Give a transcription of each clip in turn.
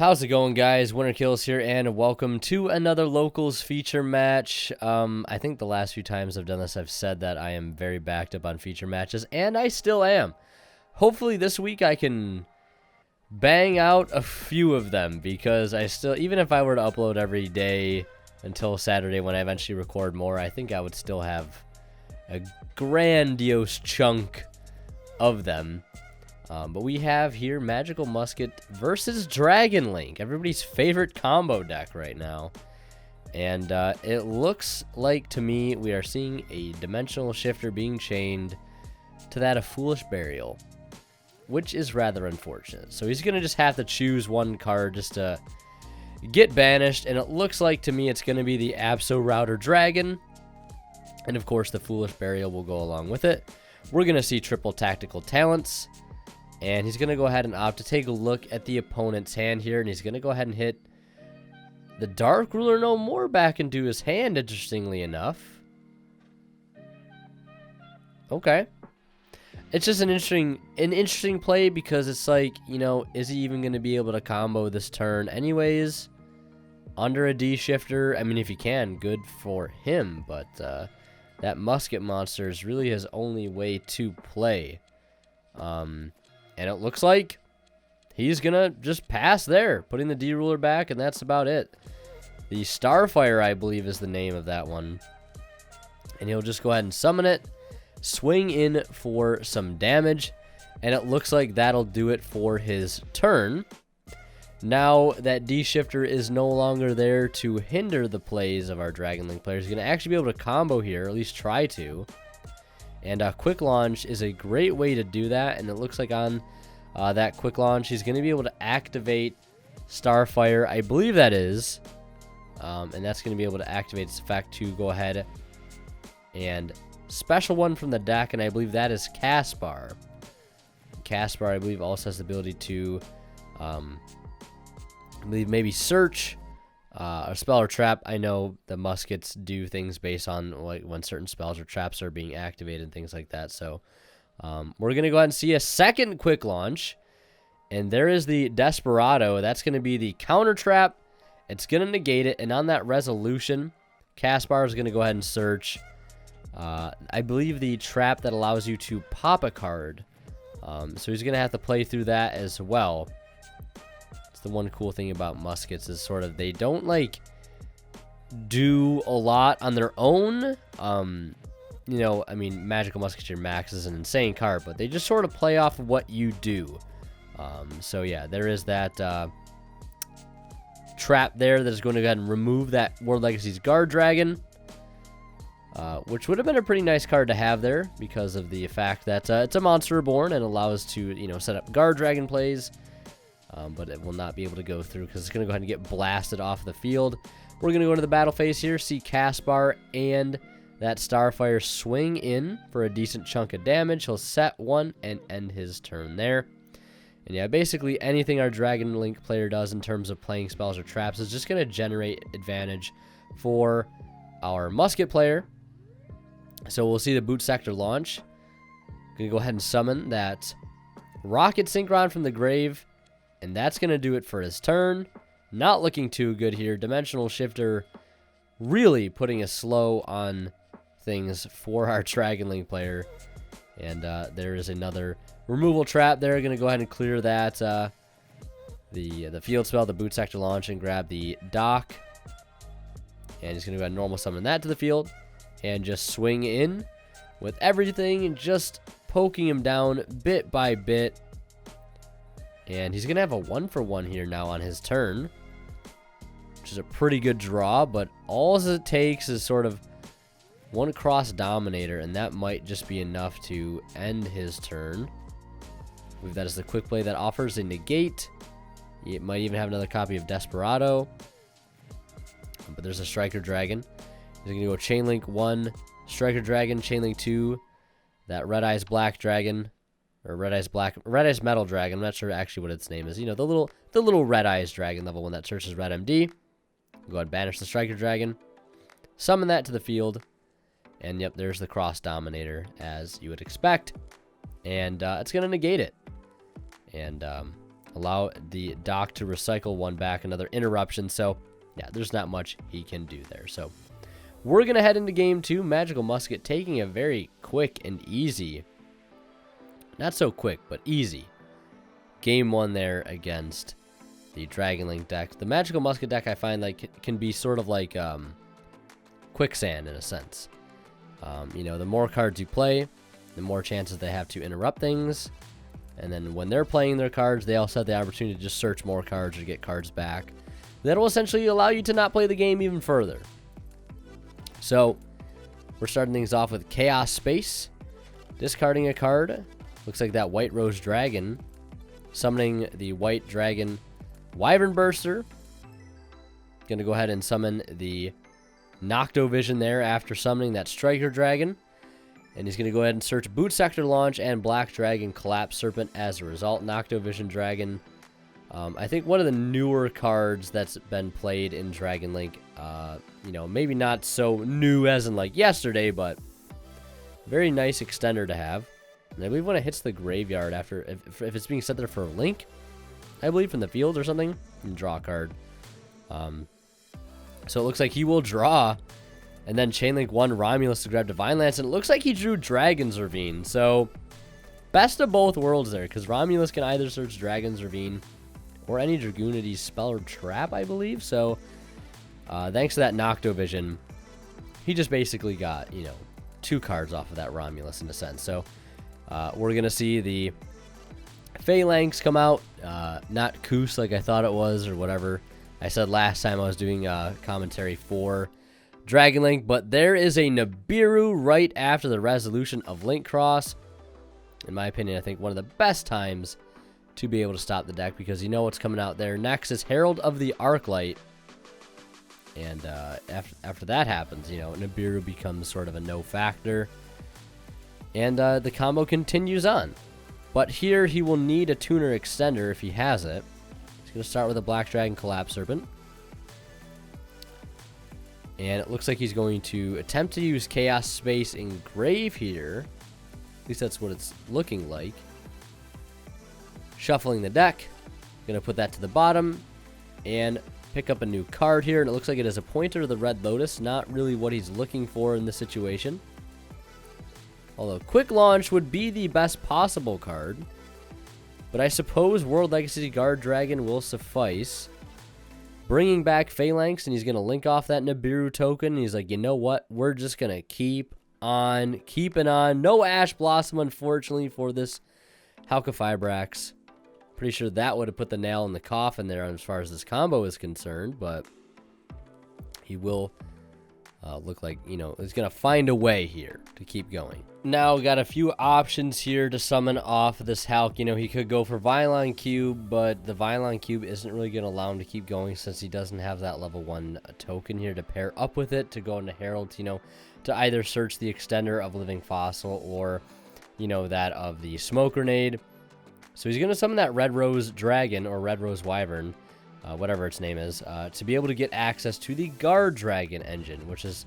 How's it going, guys? Winter Kills here, and welcome to another Locals feature match. I think the last few times I've done this, I've said that I am very backed up on feature matches, and I still am. Hopefully this week I can bang out a few of them, because even if I were to upload every day until Saturday when I eventually record more, I think I would still have a grandiose chunk of them. But we have here Magical Musket versus Dragon Link, everybody's favorite combo deck right now. And it looks like, to me, we are seeing a Dimensional Shifter being chained to that of Foolish Burial, which is rather unfortunate. So he's going to just have to choose one card just to get banished, and it looks like, to me, it's going to be the Abso Router Dragon. And, of course, the Foolish Burial will go along with it. We're going to see triple tactical talents. And he's going to go ahead and opt to take a look at the opponent's hand here. And he's going to go ahead and hit the Dark Ruler no more back into his hand, interestingly enough. Okay. It's just an interesting play, because it's like, you know, is he even going to be able to combo this turn anyways? Under a D shifter? I mean, if he can, good for him. But that Musket monster is really his only way to play. And it looks like he's going to just pass there, putting the D-Ruler back, and that's about it. The Starfire, I believe, is the name of that one. And he'll just go ahead and summon it, swing in for some damage, and it looks like that'll do it for his turn. Now that D-Shifter is no longer there to hinder the plays of our Dragon Link players, he's going to actually be able to combo here, or at least try to. And Quick Launch is a great way to do that, and it looks like on that Quick Launch, he's going to be able to activate Starfire, I believe that is, and that's going to be able to activate its effect to go ahead and special one from the deck, and I believe that is Caspar. Caspar, I believe, also has the ability to, I believe, maybe search a spell or trap. I know the Muskets do things based on like when certain spells or traps are being activated and things like that. So we're going to go ahead and see a second Quick Launch. And there is the Desperado. That's going to be the counter trap. It's going to negate it. And on that resolution, Caspar is going to go ahead and search, I believe, the trap that allows you to pop a card. So he's going to have to play through that as well. The one cool thing about Muskets is sort of they don't like do a lot on their own. You know, I mean, Magical Musketeer Max is an insane card, but they just sort of play off of what you do. So yeah, there is that trap there that is going to go ahead and remove that World Legacy's Guard Dragon, which would have been a pretty nice card to have there because of the fact that it's a Monster Reborn and allows to, you know, set up Guard Dragon plays. But it will not be able to go through because it's going to go ahead and get blasted off the field. We're going to go into the battle phase here, see Caspar and that Starfire swing in for a decent chunk of damage. He'll set one and end his turn there. And yeah, basically anything our Dragon Link player does in terms of playing spells or traps is just going to generate advantage for our Musket player. So we'll see the Boot Sector launch. Going to go ahead and summon that Rocket Synchron from the grave. And that's going to do it for his turn. Not looking too good here. Dimensional Shifter really putting a slow on things for our Dragon Link player. And there is another removal trap there. Going to go ahead and clear that. The field spell, the Boot Sector launch, and grab the dock. And he's going to go ahead and normal summon that to the field. And just swing in with everything and just poking him down bit by bit. And he's going to have a 1-for-1 here now on his turn, which is a pretty good draw, but all it takes is sort of one cross Dominator, and that might just be enough to end his turn. I believe that is the quick play that offers a negate. It might even have another copy of Desperado, but there's a Striker Dragon. He's going to go Chain Link 1, Striker Dragon, Chain Link 2, that Red Eyes Black Dragon. Or Red Eyes Metal Dragon. I'm not sure actually what its name is. You know, the little Red Eyes Dragon level one that searches Red MD. Go ahead and banish the Striker Dragon. Summon that to the field. And yep, there's the Cross Dominator as you would expect. And it's going to negate it. And allow the dock to recycle one back, another interruption. So, yeah, there's not much he can do there. So, we're going to head into game 2. Magical Musket taking a very quick and easy, not so quick, but easy, game 1 there against the Dragon Link deck. The Magical Musket deck, I find, like, can be sort of like quicksand in a sense. You know, the more cards you play, the more chances they have to interrupt things. And then when they're playing their cards, they also have the opportunity to just search more cards or get cards back. That'll essentially allow you to not play the game even further. So, we're starting things off with Chaos Space. Discarding a card. Looks like that White Rose Dragon. Summoning the White Dragon Wyvern Burster. Gonna go ahead and summon the Noctovision there after summoning that Striker Dragon. And he's going to go ahead and search Boot Sector Launch and Black Dragon Collapse Serpent as a result. Noctovision Dragon. I think one of the newer cards that's been played in Dragon Link. You know, maybe not so new as in like yesterday, but very nice extender to have. And I believe when it hits the graveyard after, if it's being set there for a link, I believe from the field or something, you can draw a card. So it looks like he will draw and then Chainlink 1 Romulus to grab Divine Lance, and it looks like he drew Dragon's Ravine. So, best of both worlds there, because Romulus can either search Dragon's Ravine or any Dragoonity's spell or trap, I believe. So, thanks to that Noctovision, he just basically got, you know, 2 cards off of that Romulus in a sense. So, we're going to see the Phalanx come out, not Koos like I thought it was or whatever I said last time I was doing commentary for Dragon Link, but there is a Nibiru right after the resolution of Link Cross. In my opinion, I think one of the best times to be able to stop the deck, because you know what's coming out there. Next is Herald of the Arclight, and after that happens, you know, Nibiru becomes sort of a no factor, and the combo continues on. But here he will need a tuner extender if he has it. He's going to start with a Black Dragon Collapse Serpent. And it looks like he's going to attempt to use Chaos Space Engrave here. At least that's what it's looking like. Shuffling the deck. Going to put that to the bottom. And pick up a new card here. And it looks like it is a Pointer of the Red Lotus. Not really what he's looking for in this situation. Although Quick Launch would be the best possible card. But I suppose World Legacy Guard Dragon will suffice. Bringing back Phalanx, and he's going to link off that Nibiru token. And he's like, you know what? We're just going to keep on keeping on. No Ash Blossom, unfortunately, for this Halqifibrax. Pretty sure that would have put the nail in the coffin there as far as this combo is concerned. But he will look like, you know, he's going to find a way here to keep going. Now, got a few options here to summon off this Hulk. You know, he could go for Vylon Cube, but the Vylon Cube isn't really going to allow him to keep going since he doesn't have that level 1 token here to pair up with it to go into Herald, you know, to either search the extender of Living Fossil or, you know, that of the Smoke Grenade. So he's going to summon that Red Rose Dragon or Red Rose Wyvern, whatever its name is, to be able to get access to the Guard Dragon engine, which is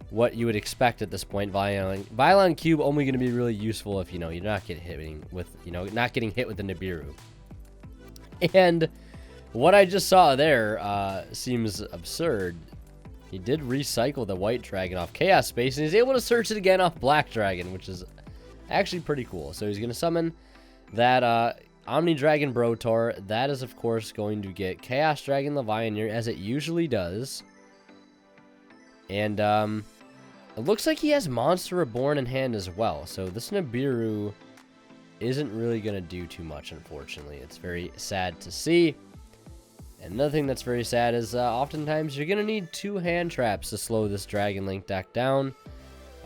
what you would expect at this point. Vylon Cube only going to be really useful if, you know, you're not getting hit with, you know, not getting hit with the Nibiru. And what I just saw there seems absurd. He did recycle the White Dragon off Chaos Space, and he's able to search it again off Black Dragon, which is actually pretty cool. So he's going to summon that Omni Dragon Brotor. That is, of course, going to get Chaos Dragon Levianeer, as it usually does. And it looks like he has Monster Reborn in hand as well. So this Nibiru isn't really going to do too much, unfortunately. It's very sad to see. And another thing that's very sad is oftentimes you're going to need 2 hand traps to slow this Dragon Link deck down.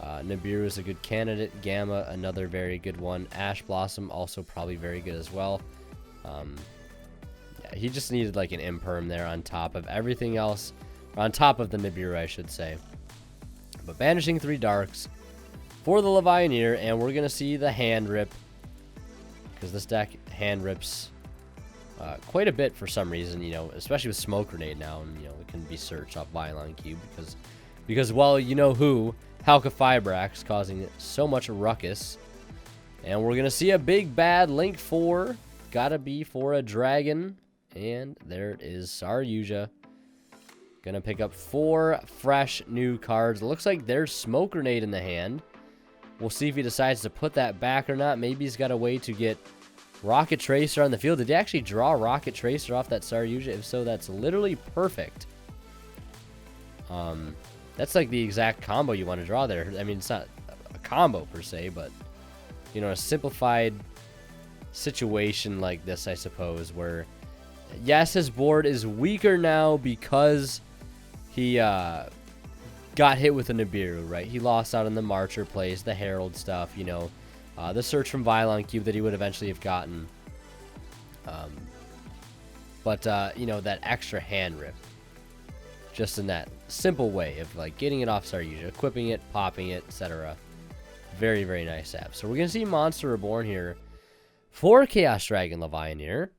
Nibiru is a good candidate. Gamma, another very good one. Ash Blossom, also probably very good as well. Yeah, he just needed like an Imperm there on top of everything else. On top of the Nibiru, I should say. But banishing 3 Darks for the Levianeer, and we're going to see the hand rip. Because this deck hand rips quite a bit for some reason, you know, especially with Smoke Grenade now. And, you know, it can be searched off Vylon Cube because well, you know who, Halqifibrax, causing so much ruckus. And we're going to see a big bad Link 4 gotta be for a dragon. And there it is, Saryuja. Gonna pick up 4 fresh new cards. Looks like there's Smoke Grenade in the hand. We'll see if he decides to put that back or not. Maybe he's got a way to get Rocket Tracer on the field. Did he actually draw Rocket Tracer off that Saryuja? If so, that's literally perfect. That's like the exact combo you want to draw there. I mean, it's not a combo per se, but, you know, a simplified situation like this, I suppose, where, yes, his board is weaker now because he got hit with a Nibiru, right? He lost out on the Marcher plays, the Herald stuff, you know, the search from Vylon Cube that he would eventually have gotten. You know, that extra hand rip. Just in that simple way of, like, getting it off Saryuja, equipping it, popping it, etc. Very, very nice app. So we're going to see Monster Reborn here for Chaos Dragon Levianeer.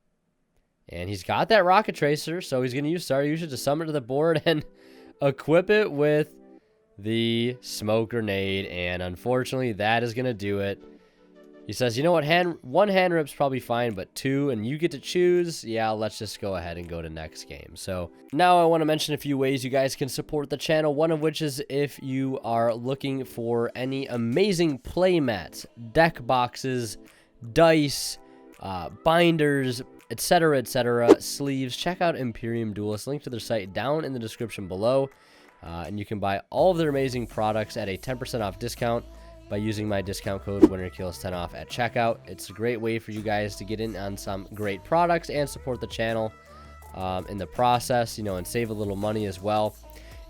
And he's got that Rocket Tracer, so he's going to use Saryuja to summon to the board and equip it with the Smoke Grenade. And unfortunately, that is going to do it. He says, you know what, one hand rip's probably fine, but 2, and you get to choose. Yeah, let's just go ahead and go to next game. So now I want to mention a few ways you guys can support the channel, one of which is if you are looking for any amazing play mats, deck boxes, dice, binders, etc., sleeves. Check out Imperium Duelist. Link to their site down in the description below. And you can buy all of their amazing products at a 10% off discount by using my discount code WinnerKills10off at checkout. It's a great way for you guys to get in on some great products and support the channel in the process, you know, and save a little money as well.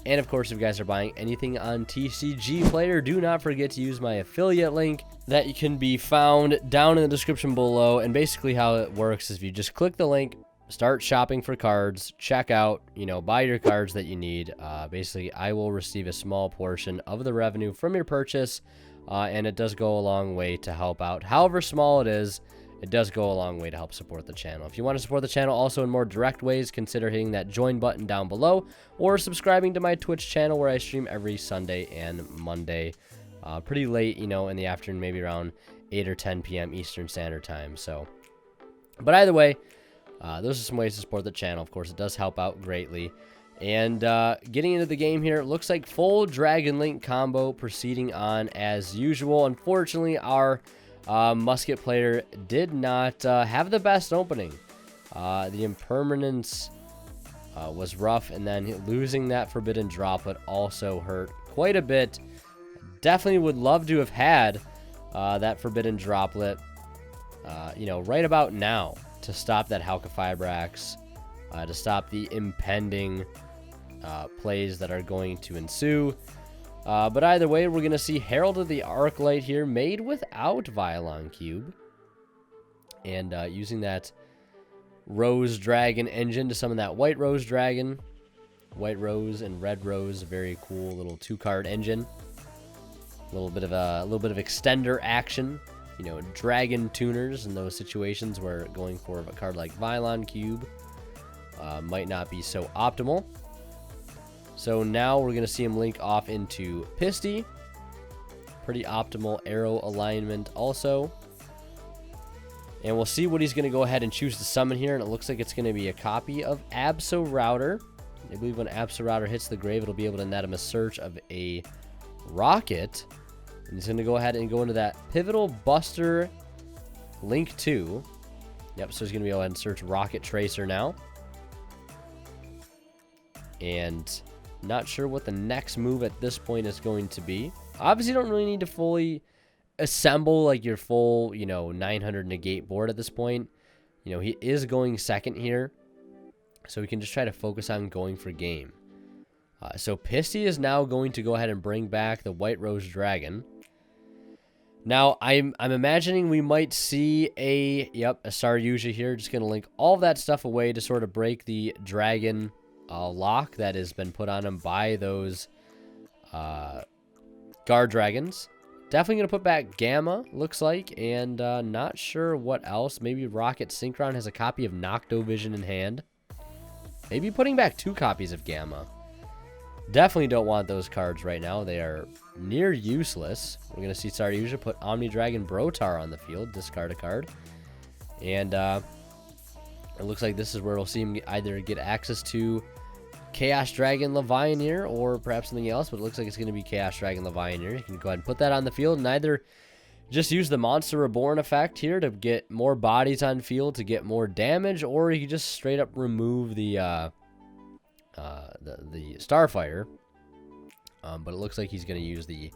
And of course, if you guys are buying anything on TCG Player, do not forget to use my affiliate link that can be found down in the description below. And basically how it works is if you just click the link, start shopping for cards, check out, you know, buy your cards that you need. Basically, I will receive a small portion of the revenue from your purchase. And it does go a long way to help out. However small it is, it does go a long way to help support the channel. If you want to support the channel also in more direct ways, consider hitting that join button down below or subscribing to my Twitch channel where I stream every Sunday and Monday pretty late, you know, in the afternoon, maybe around 8 or 10 p.m. Eastern Standard Time. So, but either way, those are some ways to support the channel. Of course, it does help out greatly. And getting into the game here, it looks like full Dragon Link combo proceeding on as usual. Unfortunately, our Musket player did not have the best opening. The Impermanence was rough, and then losing that Forbidden Droplet also hurt quite a bit. Definitely would love to have had that Forbidden Droplet, you know, right about now to stop that Halqifibrax, to stop the impending plays that are going to ensue. But either way, we're going to see Herald of the Arclight here made without Vylon Cube. And using that Rose Dragon engine to summon that White Rose Dragon. White Rose and Red Rose, very cool little 2-card engine. A little bit of extender action. You know, dragon tuners in those situations where going for a card like Vylon Cube might not be so optimal. So now we're going to see him link off into Pisty. Pretty optimal arrow alignment also. And we'll see what he's going to go ahead and choose to summon here. And it looks like it's going to be a copy of Absolrouter. I believe when Absolrouter hits the grave, it'll be able to net him a search of a rocket. And he's going to go ahead and go into that Pivotal Buster Link 2. Yep, so he's going to go ahead and search Rocket Tracer now. And not sure what the next move at this point is going to be. Obviously, you don't really need to fully assemble like your full, you know, 900 negate board at this point. You know, he is going second here, so we can just try to focus on going for game. So Pisty is now going to go ahead and bring back the White Rose Dragon. Now, I'm imagining we might see a Saryuja here. Just going to link all of that stuff away to sort of break the dragon lock that has been put on him by those guard dragons. Definitely going to put back Gamma, looks like, and not sure what else. Maybe Rocket Synchron has a copy of Noctovision in hand. Maybe putting back 2 copies of Gamma. Definitely don't want those cards right now. They are near useless. We're going to see Saryuja put Omni Dragon Brotar on the field, discard a card. And It looks like this is where we'll see him either get access to Chaos Dragon Levianeer or perhaps something else, but it looks like it's going to be Chaos Dragon Levianeer. You can go ahead and put that on the field and either just use the Monster Reborn effect here to get more bodies on field to get more damage, or you can just straight up remove the Starfire. But it looks like he's going to use the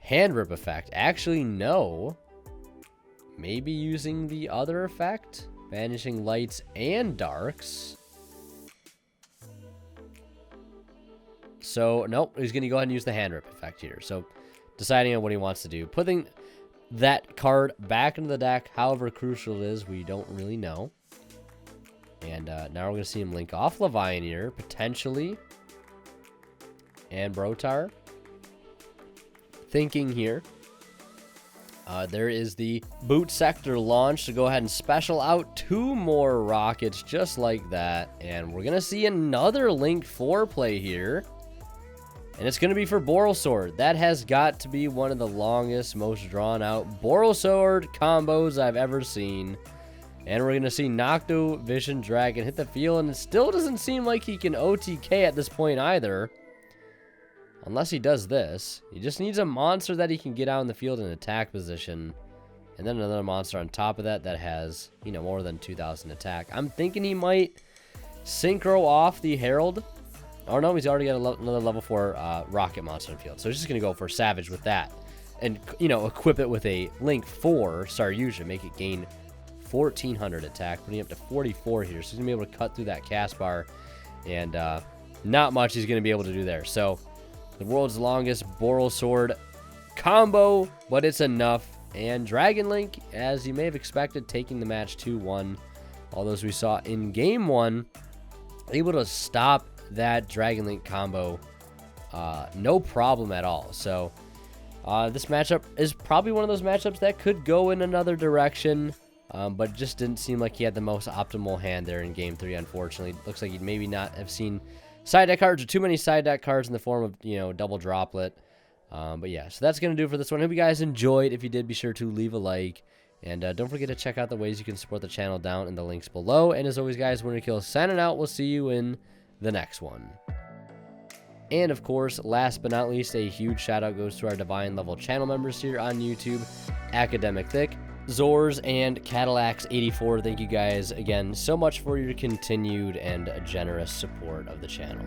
Hand Rip effect. Actually, no. Maybe using the other effect, banishing lights and darks. So, nope, he's going to go ahead and use the Hand Rip effect here. So, deciding on what he wants to do. Putting that card back into the deck, however crucial it is, we don't really know. And now we're going to see him link off Levianeer, potentially. And Brotar. Thinking here. There is the Boot Sector launch to go ahead and special out 2 more rockets just like that. And we're going to see another Link 4 play here. And it's going to be for Borosword. That has got to be one of the longest, most drawn-out Borosword combos I've ever seen. And we're going to see Nocto Vision Dragon hit the field, and it still doesn't seem like he can OTK at this point either. Unless he does this. He just needs a monster that he can get out in the field in attack position. And then another monster on top of that that has, you know, more than 2,000 attack. I'm thinking he might synchro off the Herald. Oh, no, he's already got another level 4 rocket monster in the field. So he's just going to go for Savage with that. And, you know, equip it with a Link 4 Saryuja. Make it gain 1,400 attack. Putting up to 44 here. So he's going to be able to cut through that cast bar. And not much he's going to be able to do there. So the world's longest Borosword combo. But it's enough. And Dragon Link, as you may have expected, taking the match 2-1. All those we saw in Game 1. Able to stop that Dragon Link combo no problem at all. So this matchup is probably one of those matchups that could go in another direction, but just didn't seem like he had the most optimal hand there in Game 3, unfortunately. Looks like he'd maybe not have seen side deck cards or too many side deck cards in the form of, you know, double droplet. But yeah, so that's going to do it for this one. I hope you guys enjoyed. If you did, be sure to leave a like. And don't forget to check out the ways you can support the channel down in the links below. And as always, guys, Winner Kill signing out. We'll see you in the next one. And of course, last but not least, a huge shout out goes to our Divine level channel members here on YouTube, Academic Thick, Zors, and Cadillacs84. Thank you guys again so much for your continued and generous support of the channel.